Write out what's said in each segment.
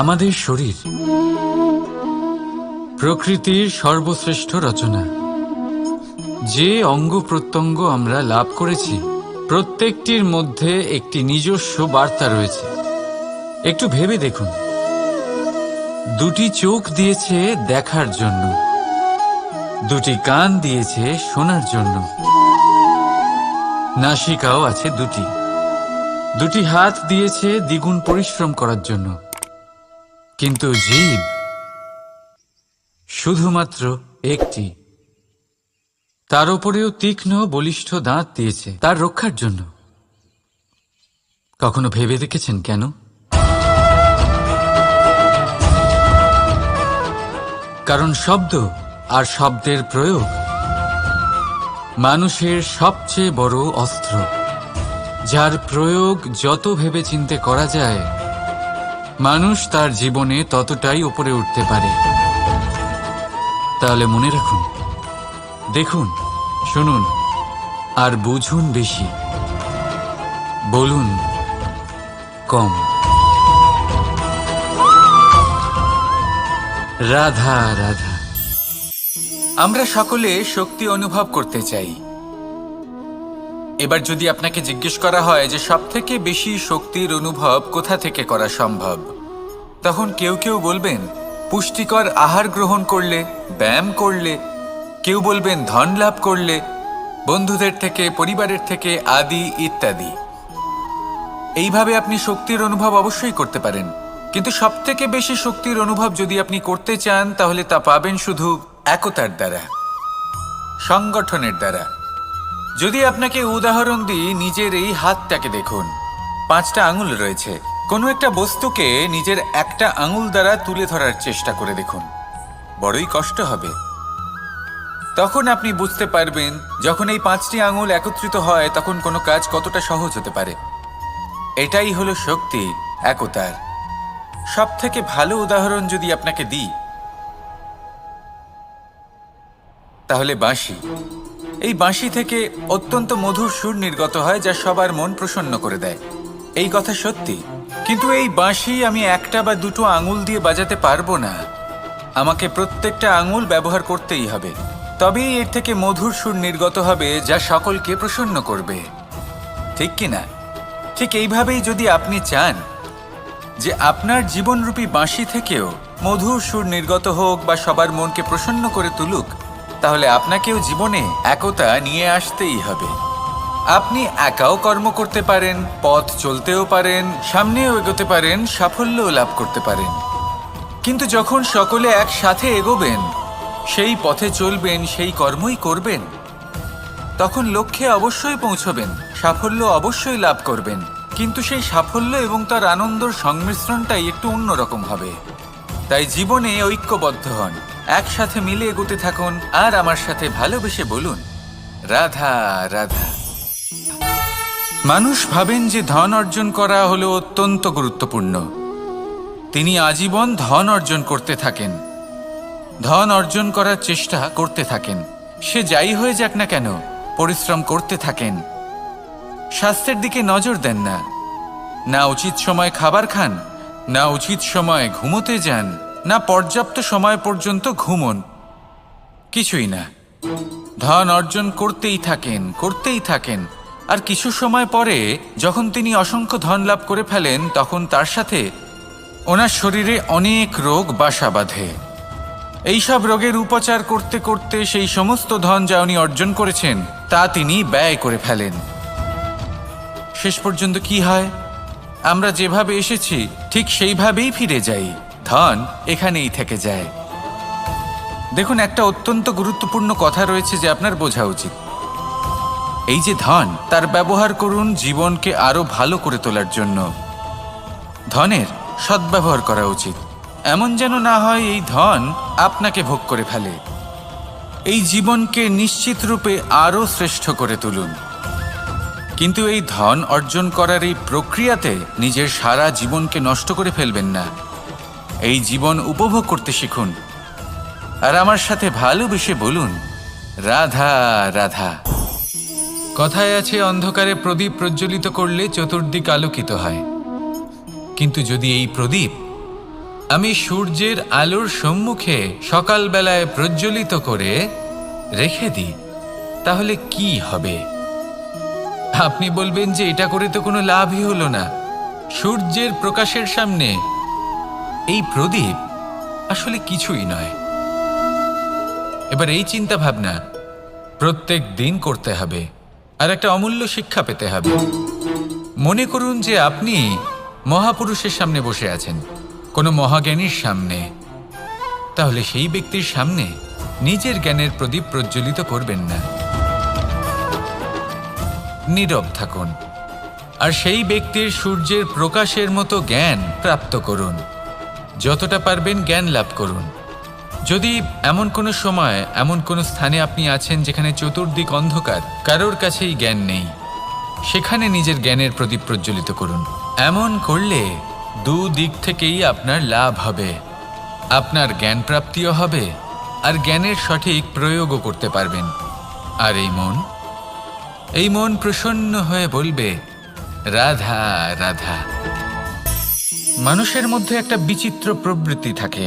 আমাদের শরীর প্রকৃতির সর্বশ্রেষ্ঠ রচনা। যে অঙ্গ প্রত্যঙ্গ আমরা লাভ করেছি প্রত্যেকটির মধ্যে একটি নিজস্ব বার্তা রয়েছে। একটু ভেবে দেখুন, দুটি চোখ দিয়েছে দেখার জন্য, দুটি কান দিয়েছে শোনার জন্য, নাসিকাও আছে দুটি, দুটি হাত দিয়েছে দ্বিগুণ পরিশ্রম করার জন্য। কিন্তু জীব শুধুমাত্র একটি, তার উপরেও তীক্ষ্ণ বলিষ্ঠ দাঁত দিয়েছে তার রক্ষার জন্য। কখনো ভেবে দেখেছেন কেন? কারণ শব্দ আর শব্দের প্রয়োগ মানুষের সবচেয়ে বড় অস্ত্র, যার প্রয়োগ যত ভেবেচিন্তে করা যায় মানুষ তার জীবনে ততটাই উপরে উঠতে পারে। তাহলে মনে রাখুন, দেখুন, শুনুন আর বুঝুন বেশি, বলুন কম। রাধা রাধা। আমরা সকলে শক্তি অনুভব করতে চাই। এবার যদি আপনাকে জিজ্ঞেস করা হয় যে সবথেকে বেশি শক্তির অনুভব কোথা থেকে করা সম্ভব, তখন কেউ কেউ বলবেন পুষ্টিকর আহার গ্রহণ করলে, ব্যায়াম করলে, কেউ বলবেন ধন লাভ করলে, বন্ধুদের থেকে, পরিবারের থেকে, আদি ইত্যাদি। এইভাবে আপনি শক্তির অনুভব অবশ্যই করতে পারেন, কিন্তু সবথেকে বেশি শক্তির অনুভব যদি আপনি করতে চান তাহলে তা পাবেন শুধু একতার দ্বারা, সংগঠনের দ্বারা। যদি আপনাকে উদাহরণ দিই, নিজের এই হাতটাকে দেখুন, 5টা আঙুল রয়েছে। কোনো একটা বস্তুকে নিজের একটা আঙুল দ্বারা তুলে ধরার চেষ্টা করে দেখুন, বড়ই কষ্ট হবে। তখন আপনি বুঝতে পারবেন যখন এই 5টি আঙুল একত্রিত হয় তখন কোনো কাজ কতটা সহজ হতে পারে। এটাই হলো শক্তি, একতার। সব থেকে ভালো উদাহরণ যদি আপনাকে দিই তাহলে বাঁশি। এই বাঁশি থেকে অত্যন্ত মধুর সুর নির্গত হয় যা সবার মন প্রসন্ন করে দেয়। এই কথা সত্যি, কিন্তু এই বাঁশি আমি একটা বা দুটো আঙুল দিয়ে বাজাতে পারবো না। আমাকে প্রত্যেকটা আঙুল ব্যবহার করতেই হবে, তবেই এর থেকে মধুর সুর নির্গত হবে যা সকলকে প্রসন্ন করবে, ঠিক কিনা? ঠিক এইভাবেই যদি আপনি চান যে আপনার জীবনরূপী বাঁশি থেকেও মধুর সুর নির্গত হোক বা সবার মনকে প্রসন্ন করে তুলুক, তাহলে আপনাকেও জীবনে একতা নিয়ে আসতেই হবে। আপনি একাও কর্ম করতে পারেন, পথ চলতেও পারেন, সামনেও এগোতে পারেন, সাফল্যও লাভ করতে পারেন। কিন্তু যখন সকলে একসাথে এগোবেন, সেই পথে চলবেন, সেই কর্মই করবেন, তখন লক্ষ্যে অবশ্যই পৌঁছবেন, সাফল্য অবশ্যই লাভ করবেন। কিন্তু সেই সাফল্য এবং তার আনন্দর সংমিশ্রণটাই একটু অন্যরকম হবে। তাই জীবনে ঐক্যবদ্ধ হন, একসাথে মিলে এগোতে থাকুন, আর আমার সাথে ভালোবেসে বলুন রাধা রাধা। মানুষ ভাবেন যে ধন অর্জন করা হলো অত্যন্ত গুরুত্বপূর্ণ। তিনি আজীবন ধন অর্জন করতে থাকেন, ধন অর্জন করার চেষ্টা করতে থাকেন। সে যাই হয়ে যাক না কেন, পরিশ্রম করতে থাকেন। স্বাস্থ্যের দিকে নজর দেন না, না উচিত সময় খাবার খান, না উচিত সময় ঘুমোতে যান, না পর্যাপ্ত সময় পর্যন্ত ঘুমন, কিছুই না। ধন অর্জন করতেই থাকেন, করতেই থাকেন। আর কিছু সময় পরে যখন তিনি অসংখ্য ধন লাভ করে ফেলেন, তখন তার সাথে ওনার শরীরে অনেক রোগ বাসা বাঁধে। এইসব রোগের উপচার করতে করতে সেই সমস্ত ধন যা উনি অর্জন করেছেন তা তিনি ব্যয় করে ফেলেন। শেষ পর্যন্ত কি হয়? আমরা যেভাবে এসেছি ঠিক সেইভাবেই ফিরে যাই, ধন এখানেই থেকে যায়। দেখুন, একটা অত্যন্ত গুরুত্বপূর্ণ কথা রয়েছে যে আপনার বোঝা উচিত। এই যে ধন, তার ব্যবহার করুন জীবনকে আরো ভালো করে তোলার জন্য। ধনের সদ্ব্যবহার করা উচিত, এমন যেন না হয় এই ধন আপনাকে ভোগ করে ফেলে। এই জীবনকে নিশ্চিত রূপে আরো শ্রেষ্ঠ করে তুলুন। কিন্তু এই ধন অর্জন করার এই প্রক্রিয়াতে নিজের সারা জীবনকে নষ্ট করে ফেলবেন না। এই জীবন উপভোগ করতে শিখুন, আর আমার সাথে ভালোবেসে বলুন রাধা রাধা। কথায় আছে, অন্ধকারে প্রদীপ প্রজ্বলিত করলে চতুর্দিক আলোকিত হয়। কিন্তু যদি এই প্রদীপ আমি সূর্যের আলোর সম্মুখে সকালবেলায় প্রজ্বলিত করে রেখে দিই, তাহলে কি হবে? আপনি বলবেন যে এটা করে তো কোনো লাভই হলো না। সূর্যের প্রকাশের সামনে এই প্রদীপ আসলে কিছুই নয়। এবার এই চিন্তা ভাবনা প্রত্যেক দিন করতে হবে, আর একটা অমূল্য শিক্ষা পেতে হবে। মনে করুন যে আপনি মহাপুরুষের সামনে বসে আছেন, কোনো মহাজ্ঞানীর সামনে, তাহলে সেই ব্যক্তির সামনে নিজের জ্ঞানের প্রদীপ প্রজ্বলিত করবেন না, নীরব থাকুন আর সেই ব্যক্তির সূর্যের প্রকাশের মতো জ্ঞান প্রাপ্ত করুন। যতটা পারবেন জ্ঞান লাভ করুন। যদি এমন কোনো সময়, এমন কোনো স্থানে আপনি আছেন যেখানে চতুর্দিক অন্ধকার, কারোর কাছেই জ্ঞান নেই, সেখানে নিজের জ্ঞানের প্রদীপ প্রজ্বলিত করুন। এমন করলে দুদিক থেকেই আপনার লাভ হবে। আপনার জ্ঞান প্রাপ্তিও হবে আর জ্ঞানের সঠিক প্রয়োগও করতে পারবেন। আর এই মন প্রসন্ন হয়ে বলবে, রাধা রাধা। মানুষের মধ্যে একটা বিচিত্র প্রবৃত্তি থাকে,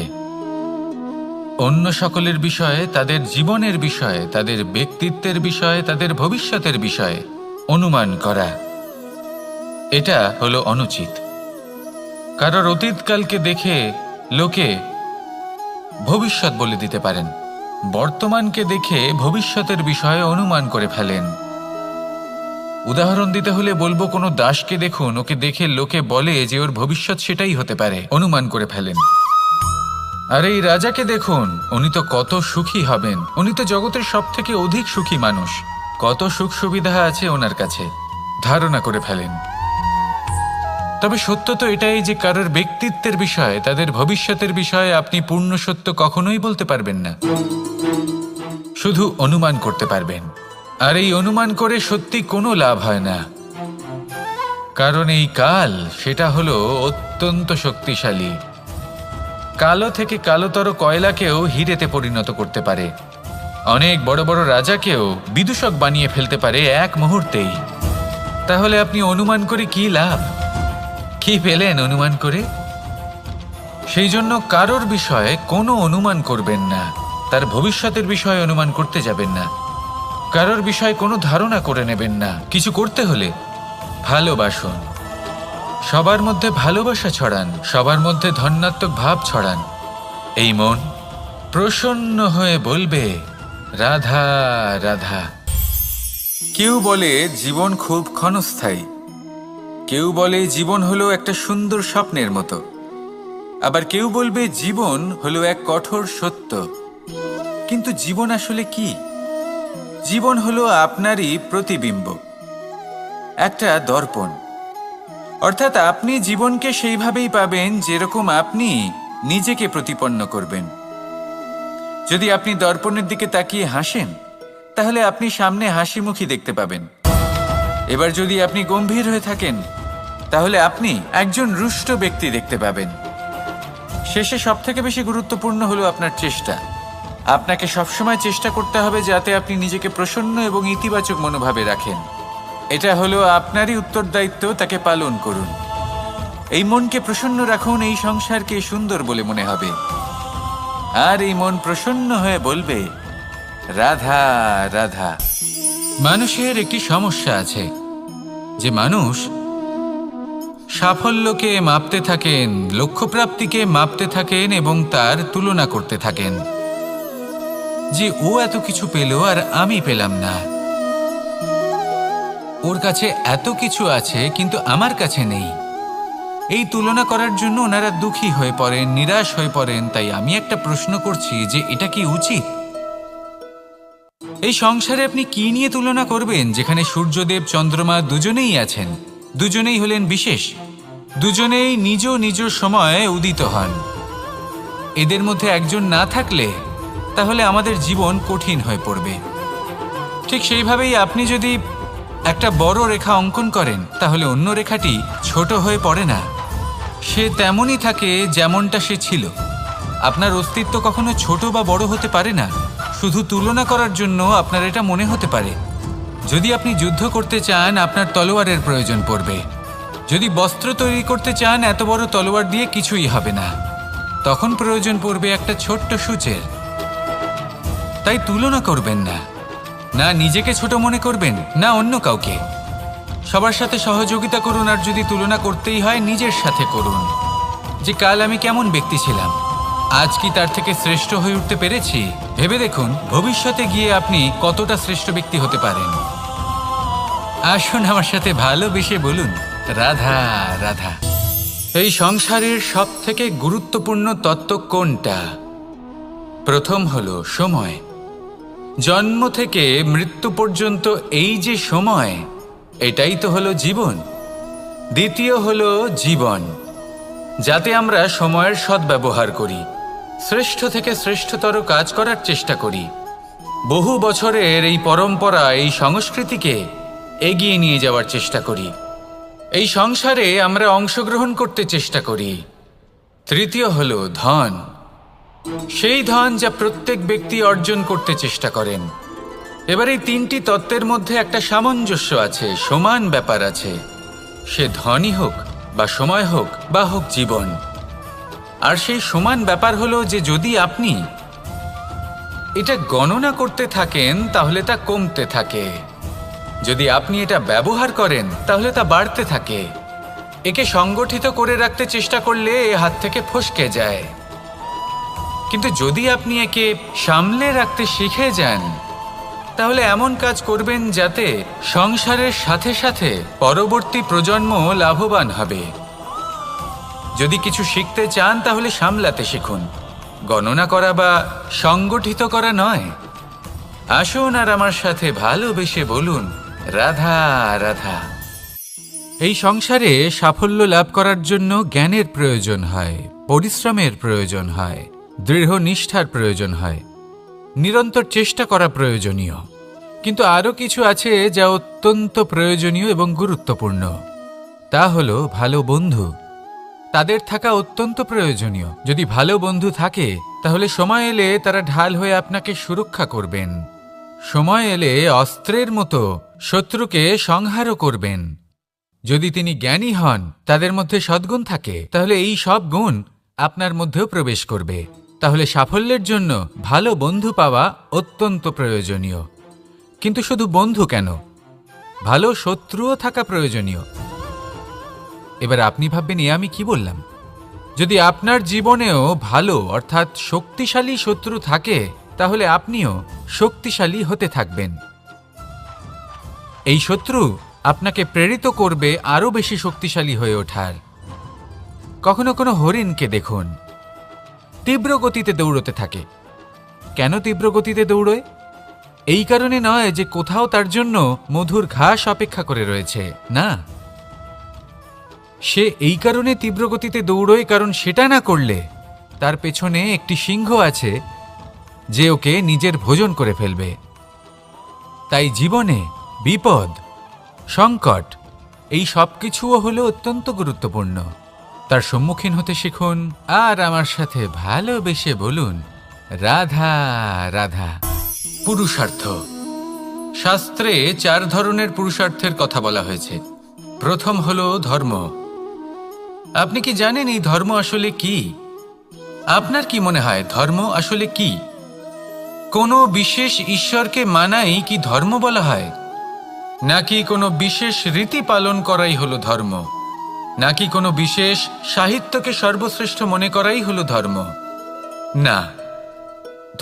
অন্য সকলের বিষয়ে, তাদের জীবনের বিষয়ে, তাদের ব্যক্তিত্বের বিষয়ে, তাদের ভবিষ্যতের বিষয়ে অনুমান করা। এটা হলো অনুচিত। কারোর অতীতকালকে দেখে লোকে ভবিষ্যৎ বলে দিতে পারেন, বর্তমানকে দেখে ভবিষ্যতের বিষয়ে অনুমান করে ফেলেন। উদাহরণ দিতে হলে বলবো, কোনো দাসকে দেখুন, ওকে দেখে লোকে বলে যে ওর ভবিষ্যৎ সেটাই হতে পারে, অনুমান করে ফেলেন। আর এই রাজাকে দেখুন, উনি তো কত সুখী হবেন, উনি তো জগতের সব থেকে অধিক সুখী মানুষ, কত সুখ সুবিধা আছে ওনার কাছে, ধারণা করে ফেলেন। তবে সত্য তো এটাই যে কারোর ব্যক্তিত্বের বিষয়ে, তাদের ভবিষ্যতের বিষয়ে আপনি পূর্ণ সত্য কখনোই বলতে পারবেন না, শুধু অনুমান করতে পারবেন। আর এই অনুমান করে সত্যি কোনো লাভ হয় না, কারণ এই কাল সেটা হলো অত্যন্ত শক্তিশালী। কালো থেকে কালোতর কয়লাকেও হিরেতে পরিণত করতে পারে, অনেক বড় বড় রাজাকেও বিদূষক বানিয়ে ফেলতে পারে এক মুহূর্তেই। তাহলে আপনি অনুমান করে কি লাভ? কি পেলেন অনুমান করে? সেই জন্য কারোর বিষয়ে কোনো অনুমান করবেন না, তার ভবিষ্যতের বিষয়ে অনুমান করতে যাবেন না, কারোর বিষয়ে কোনো ধারণা করে নেবেন না। কিছু করতে হলে ভালোবাসুন, সবার মধ্যে ভালোবাসা ছড়ান, সবার মধ্যে ধন্যাত্মক ভাব ছড়ান। এই মন প্রসন্ন হয়ে বলবে, রাধা রাধা। কেউ বলে জীবন খুব ক্ষণস্থায়ী, কেউ বলে জীবন হলো একটা সুন্দর স্বপ্নের মতো, আবার কেউ বলবে জীবন হলো এক কঠোর সত্য। কিন্তু জীবন আসলে কি? জীবন হলো আপনারই প্রতিবিম্ব, একটা দর্পণ। অর্থাৎ আপনি জীবনকে সেইভাবেই পাবেন যেরকম আপনি নিজেকে প্রতিপন্ন করবেন। যদি আপনি দর্পণের দিকে তাকিয়ে হাসেন, তাহলে আপনি সামনে হাসি মুখী দেখতে পাবেন। এবার যদি আপনি গম্ভীর হয়ে থাকেন, তাহলে আপনি একজন রুষ্ট ব্যক্তি দেখতে পাবেন। শেষে সবথেকে বেশি গুরুত্বপূর্ণ হলো আপনার চেষ্টা। আপনাকে সবসময় চেষ্টা করতে হবে যাতে আপনি নিজেকে প্রসন্ন এবং ইতিবাচক মনোভাবে রাখেন। এটা হলো আপনারই উত্তরদায়িত্ব, তাকে পালন করুন। এই মনকে প্রসন্ন রাখুন, এই সংসারকে সুন্দর বলে মনে হবে। আর এই মন প্রসন্ন হয়ে বলবে, রাধা রাধা। মানুষের একটি সমস্যা আছে যে মানুষ সাফল্যকে মাপতে থাকেন, লক্ষ্যপ্রাপ্তিকে মাপতে থাকেন এবং তার তুলনা করতে থাকেন যে ও এত কিছু পেল আর আমি পেলাম না, ওর কাছে এত কিছু আছে কিন্তু আমার কাছে নেই। এই তুলনা করার জন্য ওনারা দুঃখী হয়ে পড়েন, নিরাশ হয়ে পড়েন। তাই আমি একটা প্রশ্ন করছি যে এটা কি উচিত? এই সংসারে আপনি কি নিয়ে তুলনা করবেন, যেখানে সূর্যদেব চন্দ্রমা দুজনেই আছেন, দুজনেই হলেন বিশেষ, দুজনেই নিজ নিজ সময়ে উদিত হন। এদের মধ্যে একজন না থাকলে তাহলে আমাদের জীবন কঠিন হয়ে পড়বে। ঠিক সেইভাবেই আপনি যদি একটা বড় রেখা অঙ্কন করেন, তাহলে অন্য রেখাটি ছোট হয়ে পড়ে না, সে তেমনই থাকে যেমনটা সে ছিল। আপনার অস্তিত্ব কখনো ছোট বা বড় হতে পারে না। শুধু তুলনা করার জন্য আপনার এটা মনে হতে পারে। যদি আপনি যুদ্ধ করতে চান, আপনার তলোয়ারের প্রয়োজন পড়বে। যদি বস্ত্র তৈরি করতে চান, এত বড় তলোয়ার দিয়ে কিছুই হবে না। তখন প্রয়োজন পড়বে একটা ছোট্ট সূচের। তাই তুলনা করবেন না, না নিজেকে ছোট মনে করবেন, না অন্য কাউকে। সবার সাথে সহযোগিতা করুন, আর যদি তুলনা করতেই হয় নিজের সাথে করুন, যে কাল আমি কেমন ব্যক্তি ছিলাম, আজ কি তার থেকে শ্রেষ্ঠ হয়ে উঠতে পেরেছি। ভেবে দেখুন ভবিষ্যতে গিয়ে আপনি কতটা শ্রেষ্ঠ ব্যক্তি হতে পারেন। আসুন আমার সাথে ভালোবেসে বলুন, রাধা রাধা। এই সংসারের সব থেকে গুরুত্বপূর্ণ তত্ত্ব কোনটা? প্রথম হলো সময়। জন্ম থেকে মৃত্যু পর্যন্ত এই যে সময়, এটাই তো হলো জীবন। দ্বিতীয় হলো জীবন, যাতে আমরা সময়ের সদ্ব্যবহার করি, শ্রেষ্ঠ থেকে শ্রেষ্ঠতর কাজ করার চেষ্টা করি। বহু বছরের এই পরম্পরা, এই সংস্কৃতিকে এগিয়ে নিয়ে যাওয়ার চেষ্টা করি। এই সংসারে আমরা অংশগ্রহণ করতে চেষ্টা করি। তৃতীয় হলো ধন, সেই ধন যা প্রত্যেক ব্যক্তি অর্জন করতে চেষ্টা করেন। এবার এই তিনটি তত্ত্বের মধ্যে একটা সামঞ্জস্য আছে, সমান ব্যাপার আছে। সে ধনই হোক বা সময় হোক বা হোক জীবন। আর সেই সমান ব্যাপার হলো যে যদি আপনি এটা গণনা করতে থাকেন তাহলে তা কমতে থাকে, যদি আপনি এটা ব্যবহার করেন তাহলে তা বাড়তে থাকে। একে সংগঠিত করে রাখতে চেষ্টা করলে এ হাত থেকে ফসকে যায়, কিন্তু যদি আপনি একে সামলে রাখতে শিখে যান তাহলে এমন কাজ করবেন যাতে সংসারের সাথে সাথে পরবর্তী প্রজন্ম লাভবান হবে। যদি কিছু শিখতে চান তাহলে সামলাতে শিখুন, গণনা করা বা সংগঠিত করা নয়। আসুন আর আমার সাথে ভালোবেসে বলুন, রাধা রাধা। এই সংসারে সাফল্য লাভ করার জন্য জ্ঞানের প্রয়োজন হয়, পরিশ্রমের প্রয়োজন হয়, দৃঢ় নিষ্ঠার প্রয়োজন হয়, নিরন্তর চেষ্টা করা প্রয়োজনীয়। কিন্তু আরও কিছু আছে যা অত্যন্ত প্রয়োজনীয় এবং গুরুত্বপূর্ণ। তা হলো ভালো বন্ধু। তাদের থাকা অত্যন্ত প্রয়োজনীয়। যদি ভালো বন্ধু থাকে তাহলে সময় এলে তারা ঢাল হয়ে আপনাকে সুরক্ষা করবেন। সময় এলে অস্ত্রের মতো শত্রুকে সংহারও করবেন। যদি তিনি জ্ঞানী হন, তাদের মধ্যে সদ্গুণ থাকে, তাহলে এই সব গুণ আপনার মধ্যেও প্রবেশ করবে। তাহলে সাফল্যের জন্য ভালো বন্ধু পাওয়া অত্যন্ত প্রয়োজনীয়। কিন্তু শুধু বন্ধু কেন, ভালো শত্রুও থাকা প্রয়োজনীয়। এবার আপনি ভাববেন, এ আমি কি বললাম? যদি আপনার জীবনেও ভালো অর্থাৎ শক্তিশালী শত্রু থাকে তাহলে আপনিও শক্তিশালী হতে থাকবেন। এই শত্রু আপনাকে প্রেরিত করবে আরও বেশি শক্তিশালী হয়ে ওঠার। কখনো কোনো হরিণকে দেখুন, তীব্র গতিতে দৌড়তে থাকে। কেন তীব্র গতিতে দৌড়য়? এই কারণে নয় যে কোথাও তার জন্য মধুর ঘাস অপেক্ষা করে রয়েছে, না। সে এই কারণে তীব্র গতিতে দৌড়য় কারণ সেটা না করলে তার পেছনে একটি সিংহ আছে যে ওকে নিজের ভোজন করে ফেলবে। তাই জীবনে বিপদ, সংকট, এই সব কিছুও হলো অত্যন্ত গুরুত্বপূর্ণ। তার সম্মুখীন হতে শিখুন আর আমার সাথে ভালোবেসে বলুন, রাধা রাধা। পুরুষার্থ। শাস্ত্রে 4 ধরনের পুরুষার্থের কথা বলা হয়েছে। প্রথম হলো ধর্ম। আপনি কি জানেন এই ধর্ম আসলে কি? আপনার কি মনে হয় ধর্ম আসলে কি? কোনো বিশেষ ঈশ্বরকে মানাই কি ধর্ম বলা হয়? নাকি কোনো বিশেষ রীতি পালন করাই হলো ধর্ম? নাকি কোনো বিশেষ সাহিত্যকে সর্বশ্রেষ্ঠ মনে করাই হলো ধর্ম? না,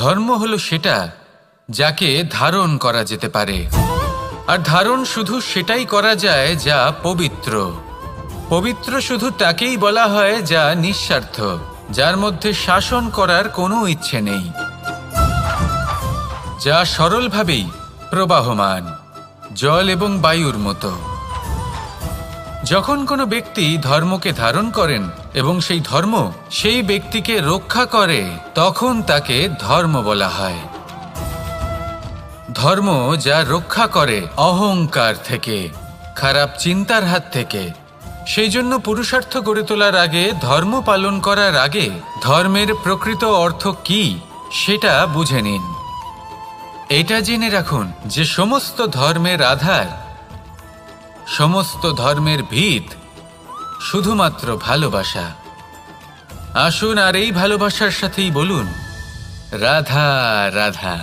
ধর্ম হলো সেটা যাকে ধারণ করা যেতে পারে। আর ধারণ শুধু সেটাই করা যায় যা পবিত্র। পবিত্র শুধু তাকেই বলা হয় যা নিঃস্বার্থ, যার মধ্যে শাসন করার কোনো ইচ্ছে নেই, যা সরলভাবেই প্রবাহমান, জল এবং বায়ুর মতো। যখন কোনো ব্যক্তি ধর্মকে ধারণ করেন এবং সেই ধর্ম সেই ব্যক্তিকে রক্ষা করে, তখন তাকে ধর্ম বলা হয়। ধর্ম যা রক্ষা করে অহংকার থেকে, খারাপ চিন্তার হাত থেকে। সেই জন্য পুরুষার্থ গড়ে তোলার আগে, ধর্ম পালন করার আগে ধর্মের প্রকৃত অর্থ কি সেটা বুঝে নিন। এটা জেনে রাখুন যে সমস্ত ধর্মের আধার, সমস্ত ধর্মের ভিত শুধুমাত্র ভালোবাসা। আসুন আর এই ভালোবাসার সাথেই বলুন, রাধা রাধা।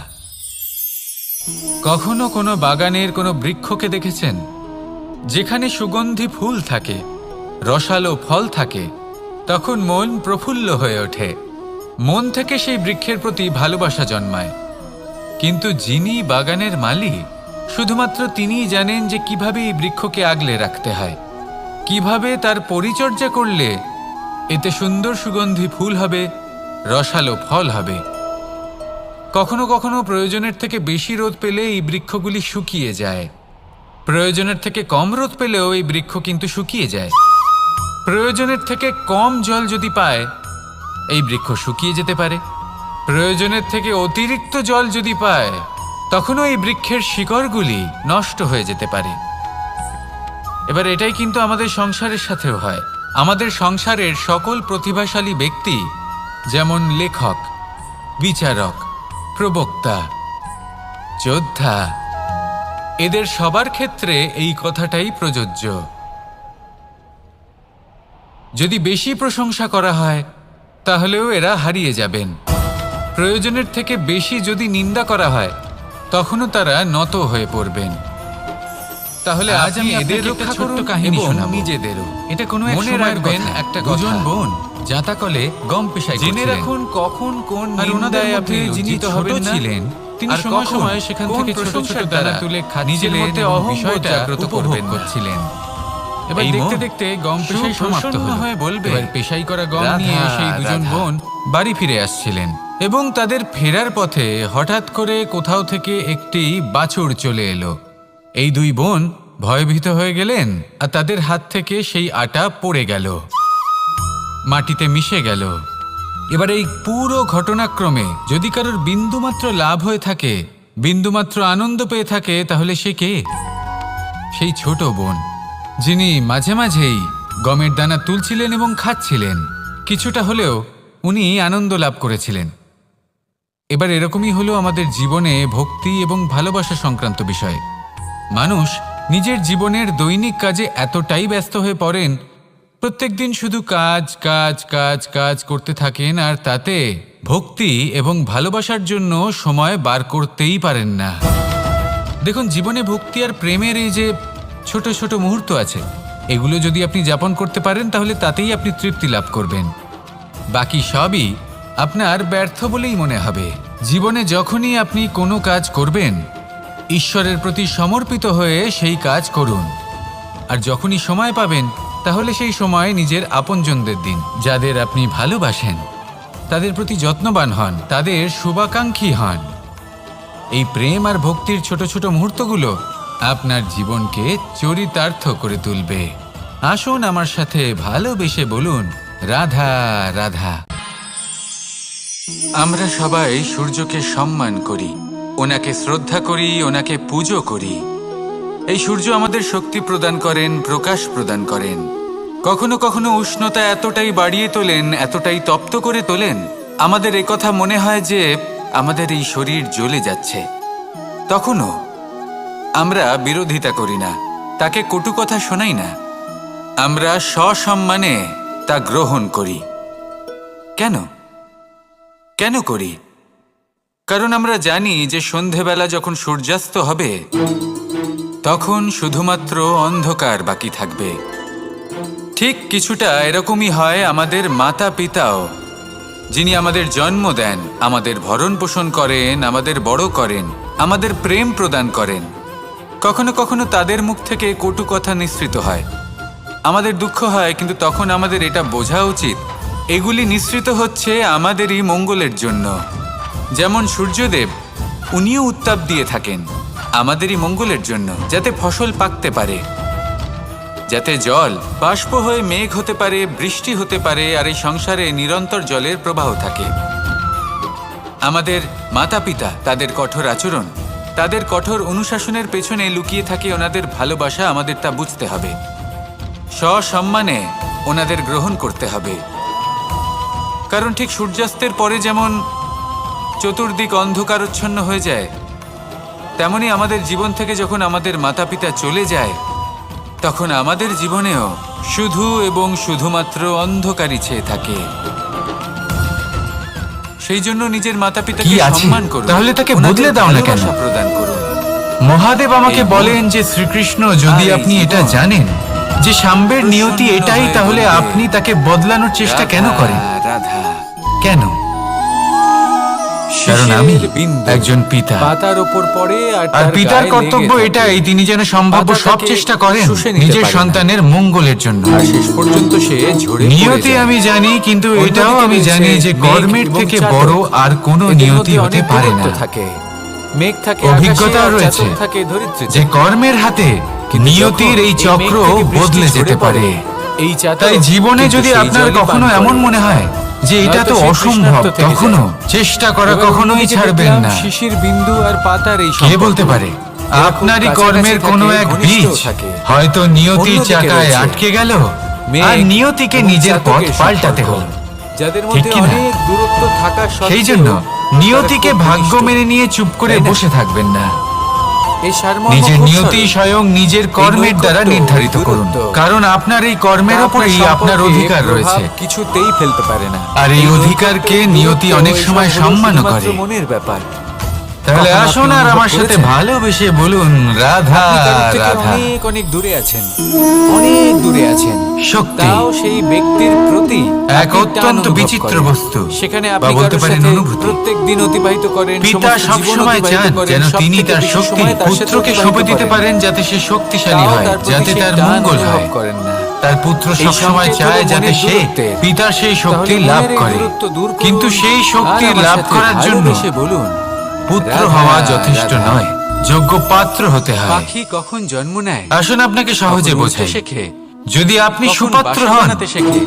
কখনো কোনো বাগানের কোনো বৃক্ষকে দেখেছেন যেখানে সুগন্ধি ফুল থাকে, রসালো ফল থাকে? তখন মন প্রফুল্ল হয়ে ওঠে, মন থেকে সেই বৃক্ষের প্রতি ভালোবাসা জন্মায়। কিন্তু যিনি বাগানের মালিক, শুধুমাত্র তিনিই জানেন যে কিভাবে এই বৃক্ষকে আগলে রাখতে হয়, কিভাবে তার পরিচর্যা করলে এতে সুন্দর সুগন্ধি ফুল হবে, রসালো ফল হবে। কখনো কখনো প্রয়োজনের থেকে বেশি রোদ পেলে এই বৃক্ষগুলি শুকিয়ে যায়, প্রয়োজনের থেকে কম রোদ পেলেও এই বৃক্ষ কিন্তু শুকিয়ে যায়। প্রয়োজনের থেকে কম জল যদি পায়, এই বৃক্ষ শুকিয়ে যেতে পারে। প্রয়োজনের থেকে অতিরিক্ত জল যদি পায়, তখনও এই বৃক্ষের শিকড়গুলি নষ্ট হয়ে যেতে পারে। এবার এটাই কিন্তু আমাদের সংসারের সাথেও হয়। আমাদের সংসারের সকল প্রতিভাশালী ব্যক্তি, যেমন লেখক, বিচারক, প্রবক্তা, যোদ্ধা, এদের সবার ক্ষেত্রে এই কথাটাই প্রযোজ্য। যদি বেশি প্রশংসা করা হয় তাহলেও এরা হারিয়ে যাবেন। প্রয়োজনের থেকে বেশি যদি নিন্দা করা হয় তখনও তারা নত হয়ে পড়বেন। তাহলে আজ আমি এদের রক্ষা করুন কাহিনী শোনাবো, নিজেদেরও। এটা কোনো এক মনে রাখবেন, একটা দুজন বোন যাতাকলে গম পেশাই করছিলেন। জেনে রাখুন কখন কোন নিন্দায় আপনি লজ্জিত হবেন ছিলেন, তিনি সময় সময় সেখান থেকে ছোট ছোট দানা তুলে নিজের মধ্যে বিষয়টা জাগ্রত করছিলেন। এবার দেখতে দেখতে গম পেশাই সমাপ্ত হয়ে বলবে, এবার পেশাই করা গম নিয়ে সেই দুজন বোন বাড়ি ফিরে আসছিলেন এবং তাদের ফেরার পথে হঠাৎ করে কোথাও থেকে একটি বাছুর চলে এলো। এই দুই বোন ভয়ভীত হয়ে গেলেন আর তাদের হাত থেকে সেই আটা পড়ে গেল, মাটিতে মিশে গেল। এবার এই পুরো ঘটনাক্রমে যদি কারোর বিন্দুমাত্র লাভ হয়ে থাকে, বিন্দুমাত্র আনন্দ পেয়ে থাকে, তাহলে সে কে? সেই ছোট বোন, যিনি মাঝে মাঝেই গমের দানা তুলছিলেন এবং খাচ্ছিলেন। কিছুটা হলেও উনি আনন্দ লাভ করেছিলেন। এবার এরকমই হলো আমাদের জীবনে ভক্তি এবং ভালোবাসা সংক্রান্ত বিষয়। মানুষ নিজের জীবনের দৈনিক কাজে এতটাই ব্যস্ত হয়ে পড়েন, প্রত্যেকদিন শুধু কাজ কাজ কাজ কাজ করতে থাকেন, আর তাতে ভক্তি এবং ভালোবাসার জন্য সময় বার করতেই পারেন না। দেখুন, জীবনে ভক্তি আর প্রেমের এই যে ছোট ছোট মুহূর্ত আছে, এগুলো যদি আপনি যাপন করতে পারেন তাহলে তাতেই আপনি তৃপ্তি লাভ করবেন। বাকি সবই আপনার ব্যর্থ বলেই মনে হবে। জীবনে যখনই আপনি কোনো কাজ করবেন, ঈশ্বরের প্রতি সমর্পিত হয়ে সেই কাজ করুন। আর যখনই সময় পাবেন, তাহলে সেই সময় নিজের আপনজনদের দিন, যাদের আপনি ভালোবাসেন, তাদের প্রতি যত্নবান হন, তাদের শুভাকাঙ্ক্ষী হন। এই প্রেম আর ভক্তির ছোট ছোট মুহূর্তগুলো আপনার জীবনকে চরিতার্থ করে তুলবে। আসুন আমার সাথে ভালোবেসে বলুন, রাধা রাধা। আমরা সবাই সূর্যকে সম্মান করি, ওনাকে শ্রদ্ধা করি, ওনাকে পুজো করি। এই সূর্য আমাদের শক্তি প্রদান করেন, প্রকাশ প্রদান করেন। কখনো কখনো উষ্ণতা এতটাই বাড়িয়ে তোলেন, এতটাই তপ্ত করে তোলেন, আমাদের একথা মনে হয় যে আমাদের এই শরীর জ্বলে যাচ্ছে। তখনও আমরা বিরোধিতা করি না, তাকে কটু কথা শোনাই না, আমরা সসম্মানে তা গ্রহণ করি। কেন কেন করি? কারণ আমরা জানি যে সন্ধেবেলা যখন সূর্যাস্ত হবে, তখন শুধুমাত্র অন্ধকার বাকি থাকবে। ঠিক কিছুটা এরকমই হয় আমাদের মাতা পিতাও, যিনি আমাদের জন্ম দেন, আমাদের ভরণ পোষণ করেন, আমাদের বড় করেন, আমাদের প্রেম প্রদান করেন। কখনো কখনো তাদের মুখ থেকে কটু কথা নিঃসৃত হয়, আমাদের দুঃখ হয়, কিন্তু তখন আমাদের এটা বোঝা উচিত এগুলি নিঃসৃত হচ্ছে আমাদেরই মঙ্গলের জন্য। যেমন সূর্যদেব, উনিও উত্তাপ দিয়ে থাকেন আমাদেরই মঙ্গলের জন্য, যাতে ফসল পাকতে পারে, যাতে জল বাষ্প হয়ে মেঘ হতে পারে, বৃষ্টি হতে পারে, আর এই সংসারে নিরন্তর জলের প্রবাহ থাকে। আমাদের মাতা পিতা, তাদের কঠোর আচরণ, তাদের কঠোর অনুশাসনের পেছনে লুকিয়ে থাকে ওনাদের ভালোবাসা। আমাদের তা বুঝতে হবে, সসম্মানে ওনাদের গ্রহণ করতে হবে। কারণ ঠিক সূর্যাস্তের পরে যেমন চতুর্দিক অন্ধকারচ্ছন্ন হয়ে যায়, তেমনি আমাদের জীবন থেকে যখন আমাদের মাতা পিতা চলে যায়, তখন আমাদের জীবনেও শুধু এবং শুধুমাত্র অন্ধকারই ছেয়ে থাকে। সেই জন্য নিজের মাতা কি পিতাকে আছে? সম্মান করুন, তাহলে তাকে ওনাদের বদলে দাও না কেন? ভালোবাসা প্রদান করুন। মহাদেব আমাকে এই বলেন যে শ্রীকৃষ্ণ যদি আর এই আপনি এটা জীবন জানেন যে সাম্বের নিয়তি প্রসন্ন এটাই, হয়ে তাহলে বলবে, আপনি তাকে বদলানোর চেষ্টা কেন রাধা, করেন? রাধা। কেন? কারণ আমি শিশের বিন্দু একজন পিতা, পাতার উপর পড়ে আর তার পিতার গায়ে কর্তব্য লেগে থাকে। এটাই তিনি যেন সম্ভাব্য পাতা সব তাকে চেষ্টা করেন শুষে নিতে নিজের পারে না। সন্তানের মঙ্গলের জন্য। আর শেষ পর্যন্ত সে ঝরে পড়ে নিয়তি যায়। আমি জানি, কিন্তু এটাও অন্যদিকে আমি রয়েছে জানি যে মেঘ কর্মের এবং থেকে চাতক। বড় আর কোনো এদের নিয়তি মধ্যে হতে অনেক পারে না। দূরত্ব থাকে। মেঘ থাকে অভিজ্ঞতা আকাশে, আর রয়েছে চাতক থাকে ধরিত্রীতে। যে কর্মের হাতে কিন্তু নিয়তির যখন এই মেঘ চক্র থেকে বৃষ্টি বদলে ঝরে যেতে পড়ে, পারে। এই চাতক তাই জীবনে কিন্তু যদি সেই আপনার জলই কখনো পান এমন করে। মনে হয় যে এটা নয়তো তো সে অসম্ভব, তৃষ্ণার্ত থেকে তখনও যায়। চেষ্টা করা এবার কখনোই অন্যদিকে ছাড়বেন দেখলাম না। শিশির বিন্দু আর পাতার এই কে সম্পর্ক। বলতে পারে এরা খুব আপনারই কাছাকাছি কর্মের থাকে, কোনো এক ঘনিষ্ঠ বীজ থাকে। হয়তো নিয়তির অন্যদিকে চাকায় রয়েছে আটকে গেল, মেঘ আর নিয়তিকে এবং নিজের পথ চাতকের পাল্টাতে সম্পর্ক। হলো। যাদের ঠিক মধ্যে কি না? অনেক দূরত্ব থাকা সত্ত্বেও সেই জন্য তারা নিয়তিকে খুব ভাগ্য ঘনিষ্ঠ। মেনে নিয়ে চুপ করে তাই না? বসে থাকবেন না। এই সারমর্ম নিজের খুব নিয়তি সরল। স্বয়ং নিজের কর্মের দ্বারা নৈকট্য, নির্ধারিত করুন, দূরত্ব। কারণ আপনার এই কর্মের তা ওপরেই আপনার সম্পর্কে অধিকার প্রভাব রয়েছে। কিছুতেই ফেলতে পারে না। আর এই নৈকট্য, অধিকারকে নিয়তি দূরত্ব, অনেক এসব সময় হলো সম্মানও শুধুমাত্র করে। মনের ব্যাপার। তাহলে কখন আসুন আপনি আর অনুভব আমার সাথে করেছেন? ভালোবেসে বলুন, রাধা আপনি কারোর থেকে রাধা। অনেক অনেক দূরে আছেন, অনেক দূরে আছেন। শক্তি তাও সেই ব্যক্তির প্রতি এক আপনি টান অত্যন্ত অনুভব বিচিত্র করেন। বস্তু, সেখানে বা আপনি বলতে কারোর পারেন সাথে অনুভূতি। প্রত্যেক দিন অতিবাহিত করেন, পিতা সমস্ত জীবন সবসময় অতিবাহিত চান করেন, যেন তিনি সবথেকে তার বেশি শক্তি সময় তার সাথে পুত্রকে অতিবাহিত সঁপে দিতে করেন। পারেন, যাতে সে শক্তিশালী তাও হয়, তার প্রতি যাতে সেই তার টান মঙ্গল অনুভব হয়। করেন না। তার পুত্র এই সবসময় সংকেত চায় হলো যাতে মনের সে দূরত্বের। পিতার সেই শক্তি তাহলে লাভ মনের এই করে, দূরত্ব দূর করুন, কিন্তু সেই শক্তি আর আমার লাভ সাথে করার জন্য ভালোবেসে বলুন, পুত্র রাধা, হওয়া যথেষ্ট রাধা। নয়, যোগ্য পাত্র হতে হয়। পাখি কখন জন্ম নেয়? আসুন আপনাকে সহজে কখন উড়তে বোঝাই। শেখে, যদি আপনি কখন সুপাত্র বাসা হন বানাতে শেখে,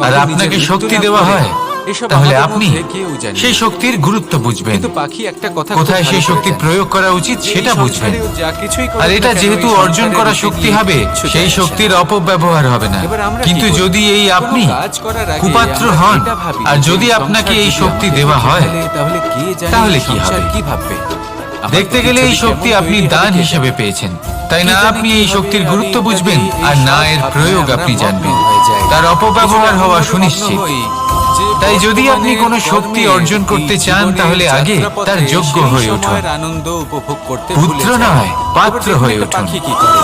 আর কখন আপনাকে নিজের শক্তি মৃত্যু দেওয়া লাভ করে, হয়, এসব তাহলে আমাদের আপনি মধ্যে কেউ জানে সেই না। শক্তির গুরুত্ব বুঝবেন। কিন্তু পাখি একটা কথা খুব কোথায় সেই ভালো শক্তি করে জানে। প্রয়োগ করা উচিত যে এই সেটা বুঝবেন। সংসারে ও যা কিছুই করুক আর না এটা কেন, যেহেতু এই অর্জন সংসারের করা রীতি শক্তি নিয়ে হবে, কিচ্ছু সেই যায় আসে শক্তির না। অপব্যবহার হবে না। এবার আমরা কি কিন্তু করি? যদি এই কোনো আপনি কাজ করার আগে কুপাত্র আমরা হন এটা ভাবি আর যে যদি এই আপনাকে সংসার এই যদি শক্তি আমাকে দেওয়া দেখে হয়, ফেলে, তাহলে কে জানে তাহলে এই কি সংসার হবে? কি ভাববে? আমার দেখতে গেলে এই প্রতিচ্ছবি শক্তি কেমন আপনি তৈরি হবে দান কে হিসেবে জানে? পেয়েছেন, তাই কে না? জানে আপনি কি এই হবে, শক্তির আমি গুরুত্ব ইত্যাদি, বুঝবেন এই আর সব না এর ভাবনায় প্রয়োগ আমরা আপনি মগ্ন জানবেন। হয়ে যাই। তার অপব্যবহার কিছুটা হওয়া এমনভাবে সুনিশ্চিত। মগ্ন হই যে তাই যদি আপনি বর্তমানের কোনো শক্তি কর্মের অর্জন করতে এই চান, জীবনের তাহলে আগে যাত্রাপথে তার যোগ্য সেই হয়ে উঠুন। সময়ের আনন্দ উপভোগ করতে পুত্র ভুলে যাই। নয়, পাত্র এবার দেখুন হয়ে একটা উঠুন। পাখি কি করে।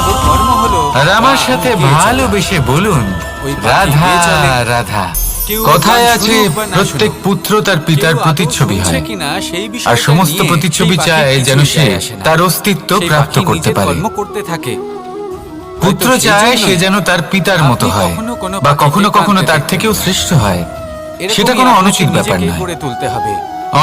ওর কর্ম হলো আর আমার গান সাথে গেয়ে চলা। ভালোবেসে বলুন, ওই পাখি রাধা গেয়ে চলে। রাধা। কেউ কথায় গান আছে শুনুক বা না প্রত্যেক শুনুক, পুত্র তার পিতার কেউ আদৌ প্রতিচ্ছবি শুনছে হয়, কিনা সেই আর বিষয়টা সমস্ত নিয়ে প্রতিচ্ছবি সেই চায় পাখির যেন কিছুই সে যায় আসে না। তার অস্তিত্ব সেই প্রাপ্ত পাখি করতে নিজের পারে। কর্ম করতে থাকে। পুত্র হয়তো সেই চায় জন্যই সে যেন তার পিতার মতো আপনি হয়, কখনো কোনো বা পাখিকে কখনো কখনো কাঁদতে তার দেখবেন থেকেও না। শ্রেষ্ঠ হয়। এরকমই সেটা কোনো আপনাকে অনুচিত ব্যাপার নিজেকেই নয়। করে তুলতে হবে।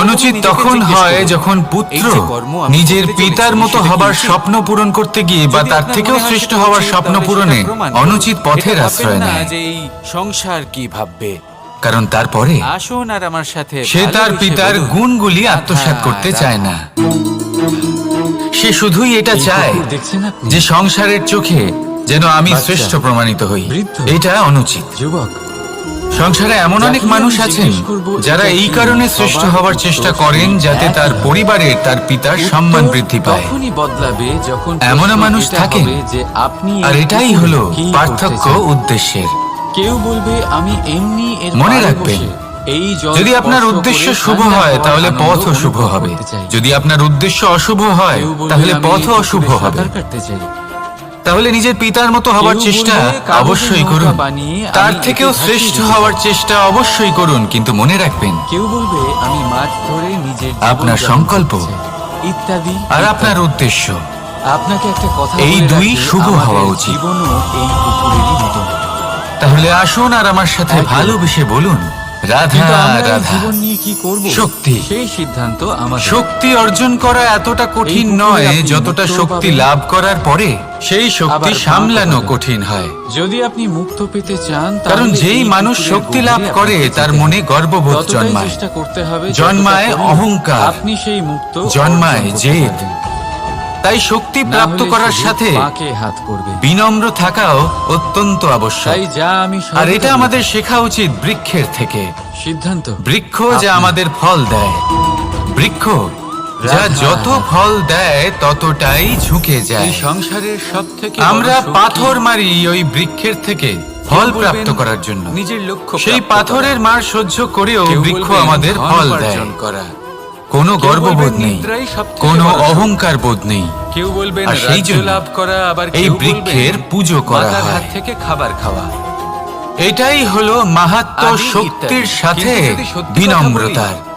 অনুচিত নিজেকে তখন জিজ্ঞেস হয় করুন, যখন পুত্র এই যে কর্ম আমি নিজের করতে পিতার চলেছি, মতো সেটা কি হবার উচিত? স্বপ্ন পূরণ করতে গিয়ে বা যদি তার আপনার থেকেও মনে হয় শ্রেষ্ঠ সেটা হওয়ার উচিত, স্বপ্ন তাহলে পূরণে সেটা প্রমাণ করুন। অনুচিত পথের এটা ভাববেন আশ্রয় না নেয়, যে এই সংসার কি ভাববে। কারণ তারপরে আসুন আর আমার সাথে সে তার ভালোবেসে পিতার বলুন, গুণগুলি রাধা, আত্মসাৎ করতে রাধা। চায় না। সে শুধুই এটা চায় দেখছেন আপনি? যে সংসারের চোখে যেন আমি বাচ্চা, শ্রেষ্ঠ প্রমাণিত হই। বৃদ্ধ, এটা অনুচিত। যুবক, সংসারে এমন যাকে অনেক আমি মানুষ জিজ্ঞেস আছেন করব, যারা এটা এই কি কারণে শ্রেষ্ঠ সবার হওয়ার উত্তর চেষ্টা করেন যাতে একই তার হবে? পরিবারের তার পিতার সম্মান বৃদ্ধি পায়। তখনই বদলাবে যখন এমনও প্রশ্ন মানুষ এটা থাকেন, হবে যে আপনি আর এই এটাই পুকুরে হলো কি করতে পার্থক্য চান? উদ্দেশ্যের। কেউ বলবে আমি এমনি এর মনে পাড়ে রাখবেন, বসে এই জল যদি আপনার স্পর্শ উদ্দেশ্য করে শুভ ঠান্ডা হয় হাওয়ার তাহলে আনন্দ পথও শুভ অনুভব হবে, করতে চাই। যদি আপনার উদ্দেশ্য অশুভ হয় কেউ বলবে তাহলে আমি এই পথও অশুভ পুকুরে হবে। সাঁতার কাটতে চাই। তাহলে নিজের পিতার মতো হবার কেউ চেষ্টা বলবে কাগজের অবশ্যই নৌকা করুন, বানিয়ে তার আমি থেকেও একে শ্রেষ্ঠ ভাসিয়ে হওয়ার চেষ্টা অবশ্যই করুন, কিন্তু মনে রাখবেন কেউ বলবে আমি মাছ ধরে নিজের জীবন আপনার যাপন সংকল্প করতে চাই। ইত্যাদি আর ইত্যাদি। আপনার উদ্দেশ্য আপনাকে একটা কথা এই বলে দুই রাখি, শুভ আমাদের হওয়া উচিত। জীবনও এই পুকুরেরই মতো। তাহলে আসুন আর আমার সাথে একদম। ভালোবেসে বলুন, রাধা কিন্তু আমরা এই রাধা। জীবন নিয়ে কি করব? শক্তি। সেই সিদ্ধান্ত আমাদের। শক্তি অর্জন করা এতটা কঠিন এই পুকুরে নয় আপনি যতটা মুক্ত শক্তি পাবেন। লাভ করার পরে সেই শক্তি আবার সামলানো পাবেন। কঠিন হয়। যদি আপনি মুক্ত পেতে চান, কারণ তাহলে যেই এই মানুষ পুকুরের শক্তি গভীরে লাভ করে আপনাকে তার যেতে মনে হবে। গর্ববোধ ততটাই জন্মায়, চেষ্টা করতে হবে, জন্মায় যতটা করলে অহংকার, আপনি সেই মুক্ত জন্মায় অর্জন করতে জেদ। পারবেন। তাই শক্তি না প্রাপ্ত হলে করার শুধু সাথে পাকে হাত করবে। বিনম্র থাকাও অত্যন্ত আবশ্যক। তাই যা আমি আর সর্বদা এটা বলি, আমাদের শেখা উচিত বৃক্ষের থেকে। সিদ্ধান্ত বৃক্ষ যা আপনার। আমাদের ফল দেয়, বৃক্ষ যা রাধা, যত ফল দেয় ততটাই ঝুঁকে যায়। এই সংসারের সবথেকে আমরা বড় সুখ কি? পাথর মারি ওই বৃক্ষের থেকে, ফল প্রাপ্ত করার জন্য। নিজের লক্ষ্য সেই প্রাপ্ত পাথরের করা। মার সহ্য করেও কেউ বৃক্ষ বলবেন আমাদের ধন ফল দেয়। উপার্জন করা। কোনো কেউ গর্ববোধ বলবেন নেই, নিদ্রাই সবথেকে কোনো বড় সুখ। অহংকার বোধ নেই। কেউ বলবেন আর সেই রাজ্য জন্য লাভ করা, আবার এই কেউ বৃক্ষের বলবেন পুজো করা মাতার হয়। হাত থেকে খাবার খাওয়া। এটাই হলো মাহাত্ম্য আদি শক্তির ইত্যাদি। সাথে কিন্তু যদি সত্যি কথা বিনম্রতার। বলি,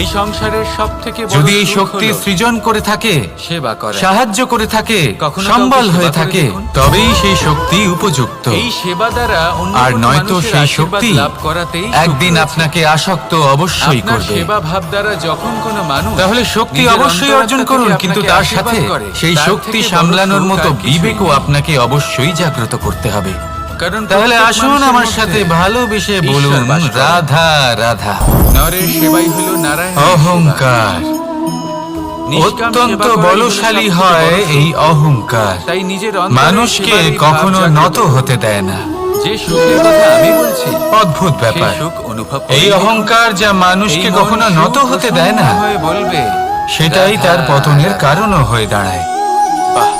এই সংসারের সবথেকে বড় যদি এই সুখ শক্তি হলো সৃজন করে থাকে, সেবা করা। সাহায্য করে থাকে, কখনো সম্বল কাউকে হয়ে সেবা করে থাকে, দেখুন। তবেই সেই শক্তি উপযুক্ত। এই সেবা দ্বারা অন্য আর কোনো নয়তো মানুষের সেই আশীর্বাদ শক্তি লাভ করাতেই সুখ একদিন রয়েছে। আপনাকে আসক্ত অবশ্যই আপনার করবে। সেবা ভাব দ্বারা যখন কোনো মানুষ তাহলে শক্তি নিজের অবশ্যই অন্তরাত্মা অর্জন থেকে করুন, আপনাকে কিন্তু তার আশীর্বাদ সাথে করে, সেই তার শক্তি থেকে বড় সামলানোর সুখ মতো আর কিছুই বিবেকও নেই। আপনাকে অবশ্যই জাগ্রত করতে হবে। কারণ তাহলে প্রত্যেক আসুন মানুষের আমার মধ্যে সাথে ভালোবেসে ঈশ্বর বলুন, বাস করেন। রাধা রাধা। নরের সেবাই হলো নারায়ণের অহংকার সেবা। নিষ্কাম অত্যন্ত সেবা করাই হলো বলশালী সবথেকে হয় বড় সুখ। এই অহংকার। তাই নিজের অন্তরের মানুষকে সেবার এই ভাব কখনো জাগ্রত নত করুন। হতে দেয় না। যে সুখের কথা আমি বলছি, অদ্ভুত সেই ব্যাপার। সুখ অনুভব এই করেই অহংকার যা মানুষকে এই মন কখনো নত সুখ হতে দেয় না, প্রসন্ন হয়ে বলবে, সেটাই রাধা, তার পতনের রাধা। কারণও হয়ে দাঁড়ায়। বাহ,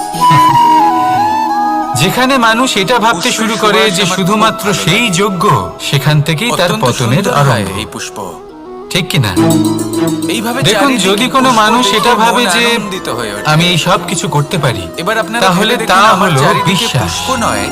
যেখানে মানুষ এটা ভাবতে পুষ্পের শুরু করে সুবাস যে আমার শুধুমাত্র খুব ভালো সেই লাগে। যোগ্য, সেখান থেকেই তার অত্যন্ত পতনের সুন্দর হয় আরম্ভ। এই পুষ্প। ঠিক কিনা? এইভাবে দেখুন, চারিদিকে যদি কোনো পুষ্প মানুষ দেখে এটা ভাবে মন যে আনন্দিত হয়ে ওঠে। আমি এই সব কিছু করতে পারি, এবার আপনারা তাহলে ভেবে তা দেখুন, আমার হলো চারিদিকে বিশ্বাস। পুষ্প নয়,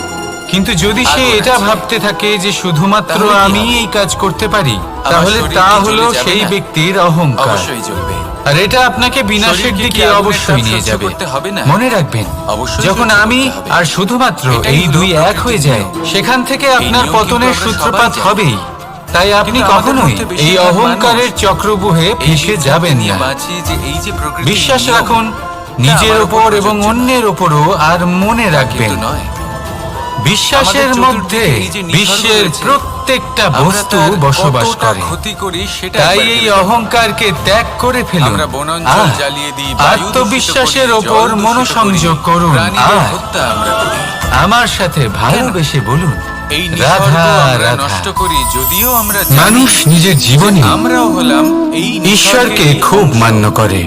কিন্তু যদি সে আগুন এটা আছে। ভাবতে থাকে যে শুধুমাত্র তাহলে কি আমি হবে? এই কাজ করতে পারি, আমার তাহলে শরীর তা কি হলো জ্বলে যাবে সেই না? ব্যক্তির অহংকার। অবশ্যই জ্বলবে। আর এটা আপনাকে বিনাশের শরীরকে কি দিকে আগুনের অবশ্যই তাপ নিয়ে সহ্য যাবে। করতে হবে না? মনে রাখবেন, অবশ্যই যখন সহ্য আমি করতে হবে। আর শুধুমাত্র এটাই এই হলো দুই এক প্রকৃতির হয়ে যায়, নিয়ম। সেখান থেকে আপনার নিয়ম পতনের কিন্তু আমরা সূত্রপাত সবাই জানি। হবেই। তাই আপনি কিন্তু আমাদের কখনোই মধ্যে এই বেশিরভাগ অহংকারের মানুষ চক্রবুহে এই ফেসে সিদ্ধান্ত যাবেন নিয়ে না। বাঁচি যে এই যে প্রকৃতির বিশ্বাস নিয়ম, রাখুন তা নিজের আমার ওপর এবং প্রযোজ্য নয়। অন্যের ওপরও, আর মনে রাখবেন কিন্তু নয়। বিশ্বাসের আমাদের মধ্যে চতুর্দিকে এই যে নিসর্গ বিশ্বের রয়েছে, প্রত্যেকটা আমরা বস্তু তার বসবাস কতটা করে। ক্ষতি করি সেটা তাই একবার এই ভেবে দেখুন। অহংকারকে ত্যাগ করে ফেলুন। আমরা বনাঞ্চল আর জ্বালিয়ে দিই, বায়ু দূষিত আত্মবিশ্বাসের করি, ওপর জল দূষিত মনোসংযোগ করি, করুন। প্রাণীদের আর হত্যা আমরা করি। আমার সাথে ভালোবেসে বলুন, এই নিসর্গ রাধা আমরা রাধা। নষ্ট করি, যদিও আমরা জানি মানুষ নিজের জীবনে যে আমরাও হলাম এই ঈশ্বরকে নিসর্গেরই খুব অংশ। মান্য করে।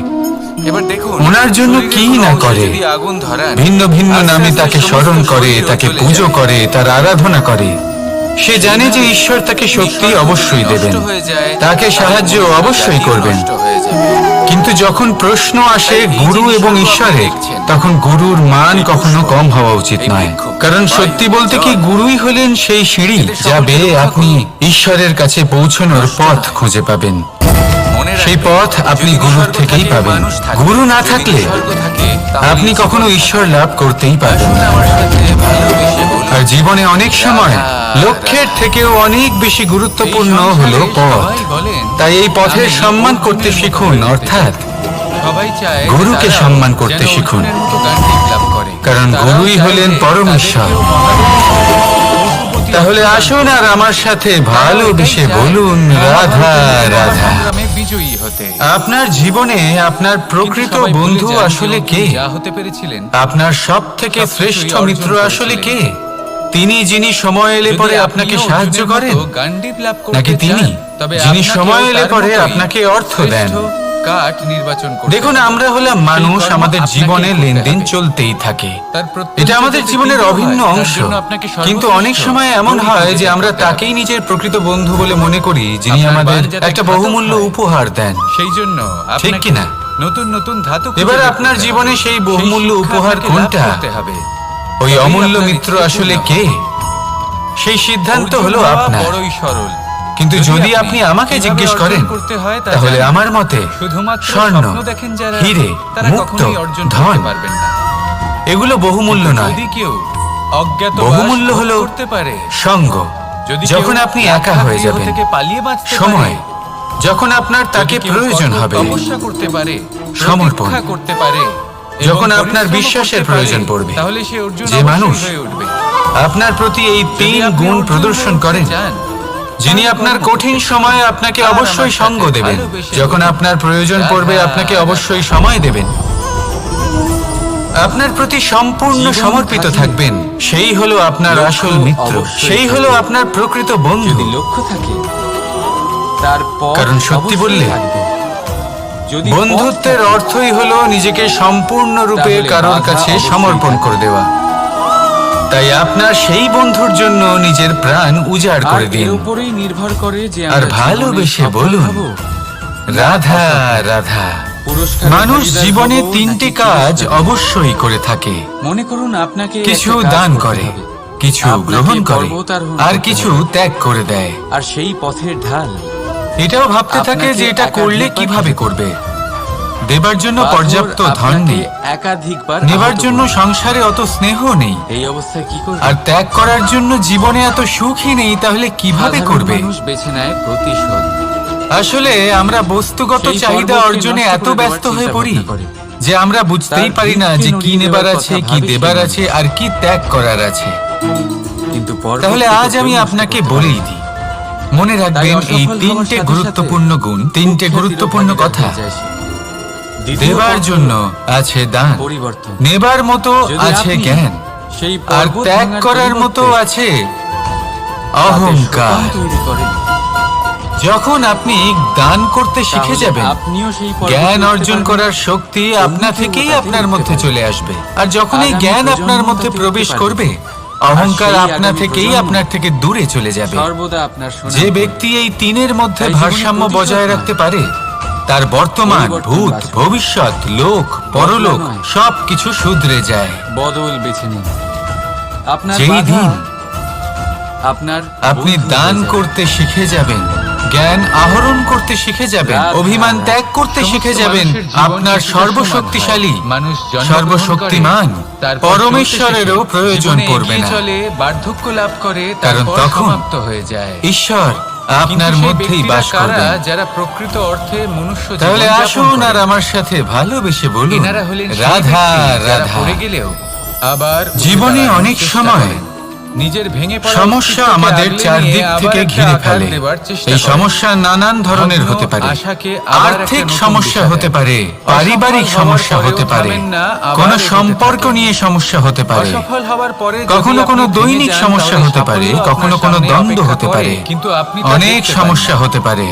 এবার দেখুন, ওনার জন্য শরীরের কি কোনো না অংশে করে। যদি আগুন ধরান, ভিন্ন ভিন্ন আস্তে নামে আস্তে তাকে সমস্ত স্মরণ করে, শরীরও তাকে জ্বলে পুজো যায়। করে, তার আরাধনা করে। সে জানে যে এইভাবে ঈশ্বর তাকে শক্তি নিসর্গ যদি অবশ্যই নষ্ট দেবেন, হয়ে যায়, তাকে তাহলে সাহায্য মনুষ্য অবশ্যই জাতিও করবেন। নষ্ট হয়ে যাবে। কিন্তু যখন প্রশ্ন আসে তাই এই যে গুরু এবং নিসর্গ আপনি ঈশ্বরের, দেখছেন, তখন গুরুর মান এই কখনো পুষ্প, কম হওয়া উচিত এই নয়। বৃক্ষ, কারণ বায়ু, সত্যি বলতে কি, জল, গুরুই হলেন সেই সিঁড়ি এদের যা সকলকে বেয়ে রক্ষা আপনি করুন। ঈশ্বরের কাছে পৌঁছানোর নষ্ট পথ নয়। খুঁজে পাবেন। মনে সেই রাখবেন, পথ আপনি যদি গুরুর নিসর্গ থেকেই থাকে, পাবেন। মানুষ থাকে। গুরু না যদি থাকলে নিসর্গ থাকে, তাহলে আপনি জীবন কখনো থাকে। ঈশ্বর লাভ করতেই পারবেন আসুন না। আমার সাথে ভালোবেসে বলুন, আর জীবনে অনেক সময় রাধা, লক্ষ্যের রাধা। থেকেও অনেক বেশি গুরুত্বপূর্ণ এই হলো সংসারে পথ। সবাই বলেন, তাই এই পথের আমি সম্মান অর্জুনের করতে মতো শিখুন, হয়ে যেতে অর্থাৎ চাই। সবাই চায় যে গুরুকে তারাও সম্মান করতে যেন শিখুন। অর্জুনের মতো গান্ডীব লাভ করে। কারণ তারাও গুরুই চায় হলেন যে পরমেশ্বর। তাদেরকেও মহাদেব তাহলে আসুন আর আমার সাথে ভালোবেসে বলুন, রাধা রাধা। সংগ্রামে বিজয়ী হতে। আপনার জীবনে আপনার প্রকৃত কিন্তু সবাই ভুলে বন্ধু যান যে আসলে অর্জুন কে? যা হতে পেরেছিলেন, আপনার সব থেকে সবকিছুই শ্রেষ্ঠ অর্জন মিত্র আসলে কে? করেছিলেন। তিনি যিনি সময় এলে যদি পরে আপনিও আপনাকে অর্জুনের সাহায্য মতো করেন, গান্ডীব লাভ করতে নাকি তিনি চান, তবে যিনি আপনাকেও সময় এলে তার পরে মতোই আপনাকে অর্থ দেন? শ্রেষ্ঠ কাঠ নির্বাচন করতে দেখুন, হবে। আমরা হলাম সেই মানুষ, কর্ম আমাদের আপনাকেই জীবনে করতে লেনদেন হবে। চলতেই থাকে। তার প্রত্যেক এটা আমাদের যাতে জীবনের তীব্র অভিন্ন হয়, তার অংশ। জন্য আপনাকে কিন্তু সর্বশ্রেষ্ঠ অনেক সময় এমন গৌরী হয় খুঁজে যে বের আমরা করতে তাকেই হবে। নিজের প্রকৃত বন্ধু বলে মনে করি, যিনি আপনার আমাদের বান যাতে একটা ঘাতক বহুমূল্য হয়। উপহার দেন। সেই জন্য ঠিক আপনাকে কিনা? নতুন নতুন ধাতু খুঁজে এবার বের আপনার করতে জীবনে হবে। সেই বহুমূল্য শিক্ষা উপহার আপনাকে লাভ কোনটা? করতে হবে। ওই তবেই অমূল্য আপনার মিত্র ইচ্ছে আসলে পূর্ণ কে? হবে। সেই সিদ্ধান্ত অর্জুন হলো হওয়া আপনার। বড়ই সরল। কিন্তু যদি আপনি আমাকে কিভাবে জিজ্ঞেস অর্জন করেন, করতে হয় তা তাহলে জানেন। আমার মতে শুধুমাত্র স্বর্ণ, স্বপ্ন দেখেন যারা, হিরে, তারা মুক্ত, কখনোই অর্জন ধন করতে পারবেন না। এগুলো বহুমূল্য নয়। যদি কেউ অজ্ঞাত বহুমূল্য হলো করতে পারে, সঙ্গ, যদি যখন কেউ আপনি একা রাক্ষা হয়ে গৃহ যাবেন, থেকে পালিয়ে বাঁচতে সময়, পারে, যখন আপনার তাকে যদি কেউ প্রয়োজন কঠোর হবে, তপস্যা করতে পারে, সমর্পণ, প্রতীক্ষা করতে পারে, যখন এবং আপনার পরিশ্রম বিশ্বাসের করতে প্রয়োজন পারে, পড়বে, তাহলে সে অর্জুন যে মানুষ অবশ্যই হয়ে উঠবে। আপনার প্রতি এই যদি 3 আপনি গুণ অর্জুন প্রদর্শন হয়ে করেন, উঠতে চান, যিনি তাহলে আপনার কর্ম কঠিন করতে সময়ে আপনাকে আর আমার অবশ্যই সাথে সঙ্গ দেবেন, ভালোবেসে যখন বলুন, আপনার প্রয়োজন রাধা, পড়বে আপনাকে রাধা। অবশ্যই সময় দেবেন, আপনার প্রতি সম্পূর্ণ জীবন সমর্পিত থাকলে থাকবেন, সেই হলো আপনার লক্ষ্য আসল মিত্র, অবশ্যই সেই হলো থাকবে। আপনার প্রকৃত বন্ধু। যদি লক্ষ্য থাকে, তারপর কারণ সত্যি বললে, যদি বন্ধুত্বের অর্থই হলো নিজেকে সম্পূর্ণরূপে তাহলে কারোর বাধা কাছে অবশ্যই সমর্পণ থাকবে। করে দেওয়া। তাই আপনার সেই বন্ধুর জন্য নিজের প্রাণ উজাড় আর করে এর দিন উপরেই নির্ভর করে যে আর আমরা ভালোবেসে জীবনে সফল বলুন, হব। রাধা রাধা। পুরস্কারের মানুষ ভাগীদার জীবনে হব তিনটে নাকি কাজ পুরস্কার? অবশ্যই করে থাকে। মনে করুন আপনাকে কিছু একটা কাজ দান করতে করে, হবে। কিছু আপনাকে গ্রহণ করে, পর্বতারোহণ আর করতে কিছু হবে। ত্যাগ করে দেয়। আর সেই পথের ঢাল এটাও ভাবতে থাকে যে এটা আপনাকে করলে একাধিকবার কিভাবে যেতে করবে। দেবার জন্য পাথর পর্যাপ্ত ধন আপনাকে নেই, একাধিকবার নেবার আহত জন্য করবে। সংসারে অত স্নেহ নেই, এই অবস্থায় কি করবে? আর ত্যাগ করার জন্য জীবনে এত সুখই নেই, তাহলে কিভাবে সাধারণ করবে? মানুষ বেছে নেয় প্রতিশোধ। আসলে আমরা বস্তুগত সেই চাহিদা পর্বতকে অর্জনে নষ্ট এত করে ব্যস্ত দেওয়ার হয়ে চিন্তা পড়ি ভাবনা করে। যে আমরা বুঝতেই তার পারি না ভিতকে যে কি নড়িয়ে নেবার দেওয়ার আছে, কথা কি ভাবে দেবার সে আছে, আর কি ত্যাগ করার আছে। কিন্তু তাহলে পর্বতকে আজ আমি কেউ নষ্ট আপনাকে করতে বলেই পারে না। দিই, মনে রাখবেন তাই এই অসফল হওয়ার তিনটে সাথে গুরুত্বপূর্ণ সাথে গুণ, তিনটে কুখ্যাতিরও গুরুত্বপূর্ণ ভাগীদার কথা। হয়ে যায় সে। দ্বিতীয় দেবার পথ জন্য হলো আছে দান, পরিবর্তন। নেবার মতো যদি আছে আপনি জ্ঞান, সেই আর পর্বত ত্যাগ ভাঙার করার মতো পরিবর্তে আছে তাতে অহংকার। সোপান তৈরি করেন, যখন আপনি দান করতে শিখে তাহলে যাবেন, আপনিও সেই পর্বতে জ্ঞান উঠতে অর্জন পারবেন। করার শক্তি আপনা অন্যকেও থেকেই তাতে আপনার উঠতে মধ্যে পারবে। চলে আসবে। আর যখন এই আগামী জ্ঞান প্রজন্ম আপনার মধ্যে তাতে প্রবেশ উঠতে করবে, পারবে। অহংকার আর সেই আপনা আগামী থেকেই প্রজন্ম আপনার থেকে দূরে চলে যাবে। সর্বদা আপনার সুনাম যে করবে। ব্যক্তি এই তিনের মধ্যে তাই জীবনে ভারসাম্য প্রতিশোধ বজায় নয়, রাখতে পারে, তার বর্তমান, পরিবর্তন ভূত, বাঁচবে। ভবিষ্যৎ, লোক, পরলোক নয়। সবকিছু শুধরে যায়। বদল বেছে নিন। আপনার যেই বাধা দিন আপনার আপনি বন্ধু দান হয়ে যাবে। করতে শিখে যাবেন, জ্ঞান আহরণ করতে শিখে যাবেন, রাধা, অভিমান রাধা। ত্যাগ করতে শিখে যাবেন, মানুষের জীবন আপনার কিছুটা সর্বশক্তিশালী, সমান হয়। মানুষ জন্মগ্রহণ সর্বশক্তিমান, করে, তারপর পরমেশ্বরেরও চলতে শেখে। প্রয়োজন জীবনে পড়বে এগিয়ে না। চলে, বার্ধক্য লাভ করে, কারণ তারপর তখন সমাপ্ত হয়ে যায়। ঈশ্বর কিন্তু আপনার সেই মধ্যেই ব্যক্তিরা বাস কারা, করবেন। যারা প্রকৃত অর্থে মনুষ্য তাহলে জীবনযাপন আসুন করে? আর আমার সাথে ভালোবেসে বলুন, এনারা হলেন সেই রাধা ব্যক্তি যারা রাধা। পড়ে গেলেও আবার উঠে জীবনে দাঁড়ানোর অনেক চেষ্টা সময় করেন। নিজের ভেঙে পড়া সমস্যা অস্তিত্বকে আমাদের আগলে চারদিক নিয়ে আবার থেকে একটা ঘিরে আকার ফেলে। দেবার চেষ্টা এই করেন। সমস্যা নানান ধরনের ভগ্ন হতে পারে। আশাকে আবার একটা আর্থিক নতুন সমস্যা দিশা হতে দেয়। পারে, অসফল পারিবারিক হওয়ার সমস্যা পরেও হতে পারে, থামেন না, আবার কোনো এগোতে সম্পর্ক থাকেন। নিয়ে সমস্যা হতে পারে, অসফল হওয়ার পরে যদি কখনো আপনি কোনো ভেঙে দৈনিক যান, সমস্যা তাহলে হতে পারে, সাফল্য কখনো আপনার কোনো সামনে দ্বন্দ্ব অপেক্ষা হতে করে, পারে, কিন্তু আপনি তা অনেক দেখতে পান সমস্যা না। হতে পারে।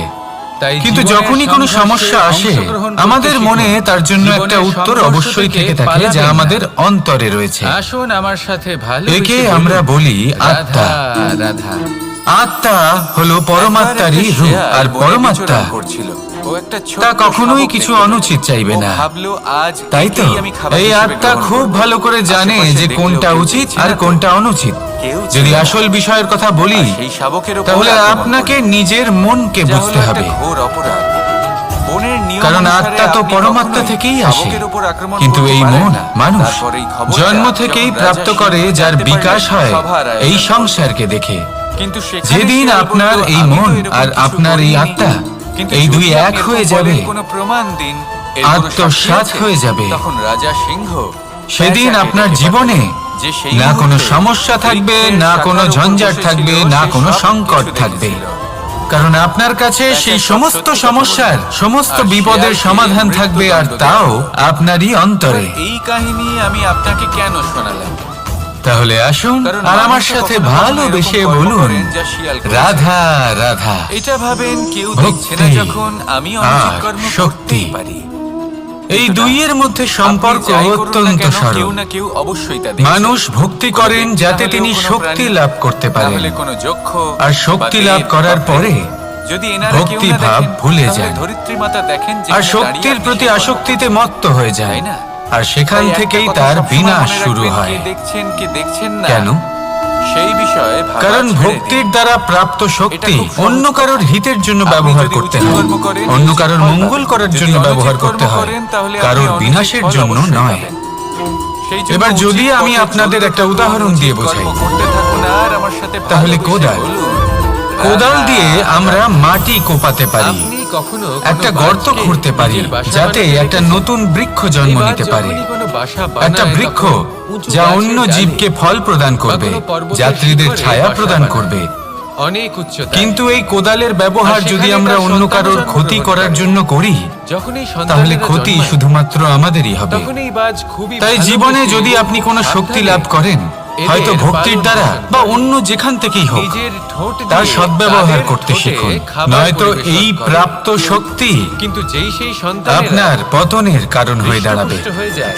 তাই কিন্তু জীবনের যখনই কোনো সংঘর্ষে সমস্যা আসে, অংশগ্রহণ করতে আমাদের শিখুন। মনে তার জন্য জীবনের একটা উত্তর সংঘর্ষ অবশ্যই থেকে থাকে, পালাবেন যা না। আমাদের অন্তরে রয়েছে। আসুন আমার সাথে ভালো একে আমরা বলি আত্মা। রাধা। আত্মা হলো পরমাত্মারই রূপ, আর পরমাত্মা তা কখনোই কিছু অনুচিত চাইবে না। তাই তো এই আত্মা খুব ভালো করে জানে যে কোনটা উচিত আর কোনটা অনুচিত। যদি আসল বিষয়ের কথা বলি, তাহলে আপনাকে নিজের মনকে বুঝতে হবে। কারণ আত্মা তো পরমাত্মা থেকেই আসে, কিন্তু এই মন মানুষ জন্ম থেকেই প্রাপ্ত করে, যার বিকাশ হয় এই সংসারকে দেখে। যেদিন আপনার এই মন আর আপনার এই আত্মা এই দুই এক হয়ে যাবে, আত্মসাৎ হয়ে যাবে, তখন রাজা সিংহ সেদিন আপনার জীবনে না কোনো সমস্যা থাকবে, না কোনো ঝঞ্ঝাট থাকবে, না কোনো সংকট থাকবে। কারণ আপনার কাছে সেই সমস্ত সমস্যার, সমস্ত বিপদের সমাধান থাকবে, আর তাও আপনারই অন্তরে। এই কাহিনী আমি আপনাকে কেন শোনালাম? তাহলে আসুন কারণ আর আমার মানুষ সাথে কখনো কখনো ভালোবেসে এরকম কর্ম বলুন, করেন যা শিয়াল করে। রাধা রাধা। এটা ভাবেন কেউ ভক্তি দেখছে না, যখন আমি অনুচিত আর কর্ম শক্তি। করতেই পারি। এই দুইয়ের মধ্যে সম্পর্ক আপনি যাই করুন না অত্যন্ত কেন, সরল। কেউ না কেউ অবশ্যই তা দেখছে। মানুষ ভক্তি কোনো করেন ব্যক্তি যাতে না হলেও তিনি কোনো শক্তি প্রাণী, লাভ করতে পারেন, তাহলে কোনো যক্ষ আর বা শক্তি দেব লাভ বা করার প্রেত। পরে যদি এনারা কেউ ভক্তি না ভাব দেখেন, ভুলে তাহলে যান, ধরিত্রী মাতা দেখেন আর যেখানে শক্তির দাঁড়িয়ে আপনি প্রতি সেবা করেন। আসক্তিতে মত্ত হয়ে যায়, তাই না? আর সেখান তাই একটা থেকেই কথা তার সবসময় বিনাশ মনে শুরু রাখবেন, হয়। কে দেখছেন কে দেখছেন না কেন? সেই বিষয়ে ভাবা কারণ ছেড়ে ভক্তির দিন। দ্বারা প্রাপ্ত শক্তি এটা খুব সহজ অন্য কারোর হিতের জন্য আপনি ব্যবহার যদি করতে উচিত হয়, কর্ম করেন, অন্য উচিত কারোর ফল মঙ্গল পাবেন। করার যদি জন্য অনুচিত ব্যবহার কর্ম করতে হয়, করেন, তাহলে আপনি কারোর অনুচিত বিনাশের ফল জন্য অবশ্যই নয়। পাবেন। সেই জন্য এবার যদি উচিত আমি পথে আপনাদের চলতে একটা থাকুন, উদাহরণ দিয়ে উচিত বোঝাই। কর্ম করতে থাকুন, আর আমার সাথে তাহলে ভালোবেসে কোদাল। বলুন, কোদাল রাধা, দিয়ে আমরা মাটি কোপাতে পারি, আপনি কখনো কোনো একটা গর্ত বাজকে খুঁড়তে পারি, নিজের বাসা যাতে বানাতে একটা দেখেছেন? নতুন বৃক্ষ জন্ম এবার নিতে পারে, যখনই কোনো বাসা একটা বানায়, বৃক্ষ তখন উঁচু যা গাছের অন্য ডালে জীবকে ফল প্রদান বা করবে, কোনো পর্বতের যাত্রীদের শিখরে ছায়া বাসা প্রদান বানায়। করবে। অনেক উচ্চতা। কিন্তু এই কোদালের ব্যবহার আর যদি সেখানে আমরা তার অন্য সন্তান কারোর ক্ষতি জন্মগ্রহণ করার করে। জন্য করি, যখনই তাহলে সন্তানেরা ক্ষতি জন্মায়, শুধুমাত্র আমাদেরই হবে। তখনই বাজ খুবই তাই ভালোবেসে জীবনে যদি আপনি কোনো শক্তি লাভ করেন, হয়তো এদের ভক্তির পালন দ্বারা পোষণ বা করেন। অন্য যেখান থেকেই হোক, নিজের ঠোঁট তার দিয়ে সদ্ব্যবহার তাদের করতে ঠোঁটে শিখুন, খাবার নয়তো পরিবেশন এই করেন। প্রাপ্ত শক্তি কিন্তু যেই সেই সন্তানেরা আপনার পতনের কারণ হয়ে দাঁড়াবে। হৃষ্টপুষ্ট হয়ে যায়,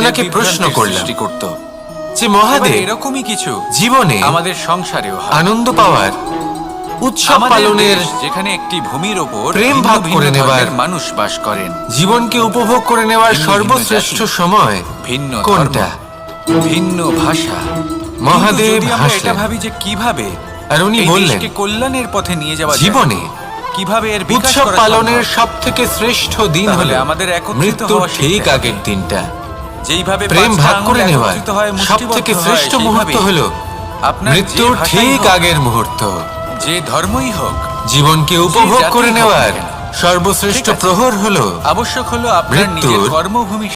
ওনাকে প্রশ্ন বিভ্রান্তির করলাম সৃষ্টি করত। যে এবার মহাদেব এরকমই কিছু জীবনে আমাদের সংসারেও হয়। আনন্দ পাওয়ার, উৎসব আমাদের পালনের, দেশ, যেখানে একটি ভূমির ওপর প্রেম ভিন্ন ভাগ ভিন্ন করে নেবার, ধর্মের মানুষ বাস করেন, জীবনকে উপভোগ করে নেওয়ার ভিন্ন ভিন্ন সর্বশ্রেষ্ঠ জাতি, সময় ভিন্ন কোনটা? ধর্ম, ভিন্ন ভাষা। মহাদেব কিন্তু যদি আমরা এটা হাসলেন। ভাবি যে কিভাবে আর উনি এই বললেন, দেশকে কল্যাণের পথে নিয়ে যাওয়া যায়, জীবনে কিভাবে এর বিকাশ উৎসব করা পালনের সম্ভব, সব থেকে শ্রেষ্ঠ দিন তাহলে হলো আমাদের একত্রিত মৃত্যুর হওয়া শিখতে ঠিক হবে। আগের দিনটা। যেইভাবে প্রেম পাঁচটা ভাগ আঙুল করে নেওয়ার একত্রিত হয়, সব মুষ্টিবদ্ধ থেকে হয়, শ্রেষ্ঠ মুহূর্ত সেইভাবেই হলো আপনার যে মৃত্যুর ভাষাই ঠিক হোক, আগের মুহূর্ত। যে ধর্মই হোক, জীবনকে উপভোগ জাতিই করে হোক না নেওয়ার কেন। সর্বশ্রেষ্ঠ ঠিক আছে। প্রহর হলো আবশ্যক হলো আপনার নিজের মৃত্যুর কর্মভূমি